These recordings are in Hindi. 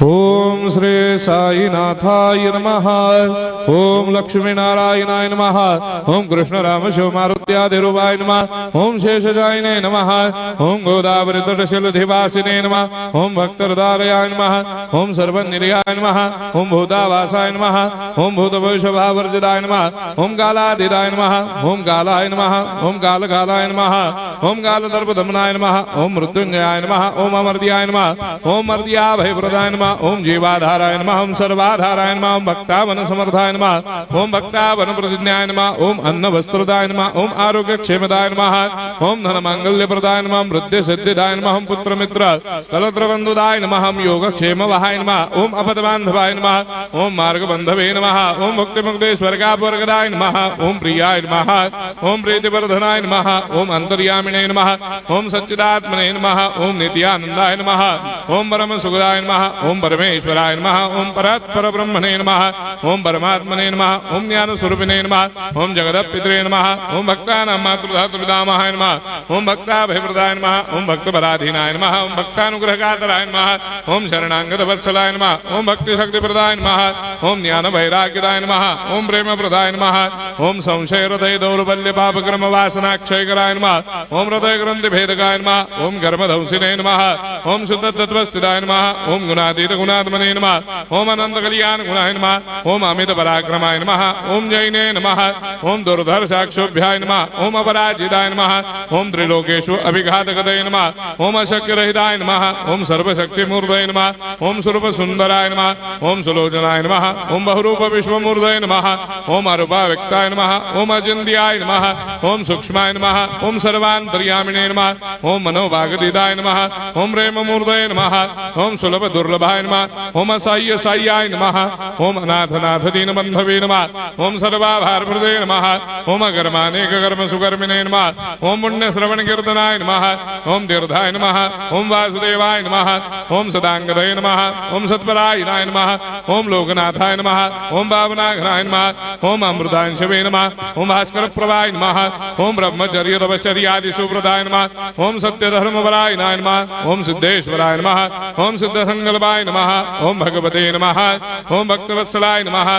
ओम श्री साईनाथाय नमः। ओम लक्ष्मी नारायणाय नमः। ओम कृष्ण राम शिव मारुत्यादिरूपाय नमः। ओम शेषशायिने नमः। ओम गोदावरी तटशिलधिवासिने नमः। ओम भक्तहृदयाय नमः। ओम सर्वनिलयाय नमः। ओम भूतावासाय नमः। ओम भूतभविष्यभावर्जिताय नमः। ओम कालातीताय नमः। ओम कालाय नमः। ओम कालकालाय नमः। ओम कालदर्पदमनाय नमः। ओम मृत्युंजयाय नमः। ओम अमर्त्याय नमः। ओम मर्त्याभयप्रदाय नमः। ओम जीवाधाराय नमः। ओम सर्वाधाराय नमः। ओम भक्तावन समर्थाय नमः। ओम भक्तावन प्रतिज्ञाय नमः। ओम अन्न वस्त्रदाय नमः। ओम आरोग्य क्षेमदाय नमः। ओम धन मांगल्य प्रदाय नमः। ओम वृद्धि सिद्धिदाय नमः। ओम पुत्र मित्र कलत्र बंधुदाय नमः। ओम योग क्षेम वहाय नमः। ओम अपद बांधवाय नमः। ओम मार्ग बंधवे नमः। ओम मुक्ति मुक्ति स्वर्गापवर्गदाय नमः। ओम प्रियाय नमः। ओम प्रीतिवर्धनाय नमः। ओम अंतर्यामिने नमः। ओम सच्चिदात्मने नमः। ओम नित्यानंदाय नमः। ओम परम सुखदाय नमः। ओम परमेश्वराय नमः। ओम परात्पर ब्रह्मणे नमः। ओम परमात्मने नमः। ओम ज्ञान स्वरूपिणे नमः। ओम जगदपितरे नमः। ओम भक्तानां मातृधातुर्पितामहाय नमः। ओम भक्ताभयप्रदाय नमः। ओम भक्तपराधीनाय नमः। ओम भक्तानुग्रहकातराय नमः। ओम शरणागत वत्सलाय नमः। ओम भक्ति शक्ति प्रदाय नमः। ओम ज्ञान वैराग्यदाय नमः। ओम प्रेम प्रदाय नमः। ओम संशय हृदय दौर्बल्य पापक्रम वासना क्षयकराय नमः। ओम हृदय ग्रंथि भेदकाय नमः। ओम कर्मधंसिने नमः। ओम शुद्ध तत्वस्थिताय नमः। ओम गुणातीत गुणात्मने नमः। ओम अनंत कल्याण गुणाय नमः। ओम अमित पराक्रमाय नमः। ओम जैने नमः। ओम दुर्धर्षाक्षोभ्याय नमः। ओम अपराजिताय नमः। ओम त्रिलोकेषु अभिघातगतये नमः। ओम अशक्यरहिताय नमः। ओम सर्वशक्तिमूर्तये नमः। ओम स्वरूप सुंदराय नमः। ओम सुलोचनाय नमः। ओम बहुरूप विश्वमूर्तये नमः। ओम अरूपाव्यक्ताय नमः। ओम अचिन्त्याय नमः। ओम सूक्ष्माय नमः। ओम सर्वान्तर्यामिने नमः। ओम मनोभागदिताय नमः। ओम प्रेममूर्तये नमः। ओम सुलभ दुर्लभाय नमः। ओम असाह्य साह्याय नमः। ओम अनाथनाथ दीनबन्धवे नमः। ओम सर्वाभारप्रदे नमः। ओम अकर्मानेक कर्म सुकर्मिणे नमः। ओम पुण्य श्रवण कीर्तनाय नमः। ओम तीर्थाय नमः। ओम वासुदेवाय नमः। ओम सदांगदये नमः। ओम सत्परायणाय नमः। ओम लोकनाथाय नमः। ओम पावनाघनाय नमः। ओम अमृतांशवे नमः। ओम भास्कर प्रभाय नमः। ओम ब्रह्मचर्य तपश्चर्यादि सुप्रदाय नमः। ओम सत्यधर्मपरायणाय नमः। ओम सिद्धेश्वराय नमः। ओम सिद्ध संकल्पाय नमः। ओम भगवते नमः। ओम भक्तवत्सलाय नमः।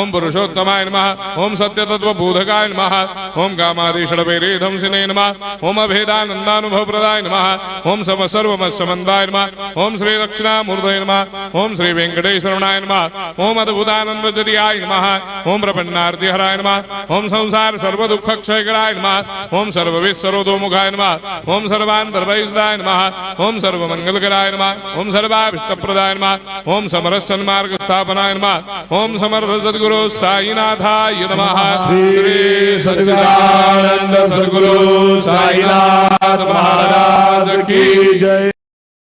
ओम पुरुषोत्तमाय नमः। ओम सत्यतत्त्वबोधकाय नमः। ओम कामादिषडभैरेधंसिने नमः। ओम अभेदानन्दानुभवप्रदाय नमः। ओम सर्वमस्समन्दाय नमः। ओम श्री दक्षिणामूर्तये नमः। ओम श्री वेंकटेश्वरनाय नमः। ओम अद्भुतानन्दचर्याय नमः। ओम प्रपन्नार्तिहराय नमः। ओम संसार सर्वदुःखक्षयकराय नमः। ओम सर्वविश्वरोधोमुखाय नमः। ओम सर्वान्तर्वैसदाय नमः। ओम सर्वमङ्गलकराय नमः। ओम सर्वाभीष्टप्रदाय नमः। ओम समरस सन्मार्ग स्थापनाय नमः। ओम समर्थ सद्गुरु साईनाथाय नमः। श्री सच्चिदानंद